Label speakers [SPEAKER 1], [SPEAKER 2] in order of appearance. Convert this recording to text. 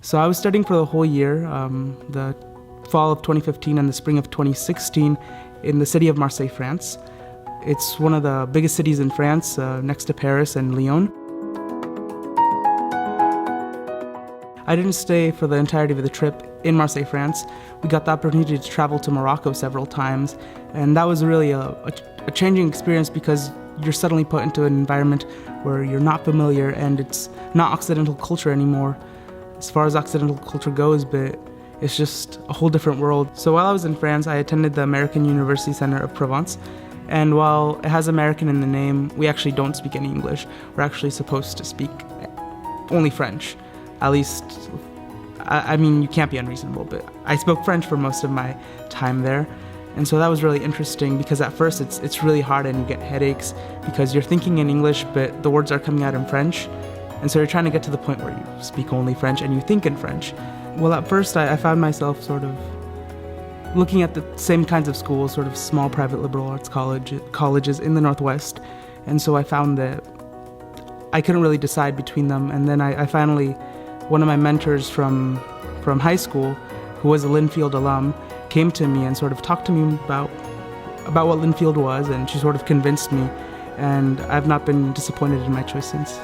[SPEAKER 1] So I was studying for the whole year, the fall of 2015 and the spring of 2016 in the city of Marseille, France. It's one of the biggest cities in France, next to Paris and Lyon. I didn't stay for the entirety of the trip in Marseille, France. We got the opportunity to travel to Morocco several times, and that was really a changing experience because you're suddenly put into an environment where you're not familiar and it's not Occidental culture anymore as far as Occidental culture goes, but it's just a whole different world. So while I was in France, I attended the American University Center of Provence, and while it has American in the name, we actually don't speak any English. We're actually supposed to speak only French. At least, I mean, you can't be unreasonable, but I spoke French for most of my time there. And so that was really interesting because at first it's really hard and you get headaches because you're thinking in English, but the words are coming out in French. And so you're trying to get to the point where you speak only French and you think in French. Well, at first I found myself sort of looking at the same kinds of schools, sort of small private liberal arts colleges in the Northwest. And so I found that I couldn't really decide between them. And then I finally, one of my mentors from high school, who was a Linfield alum, came to me and sort of talked to me about what Linfield was, and she sort of convinced me, and I've not been disappointed in my choice since.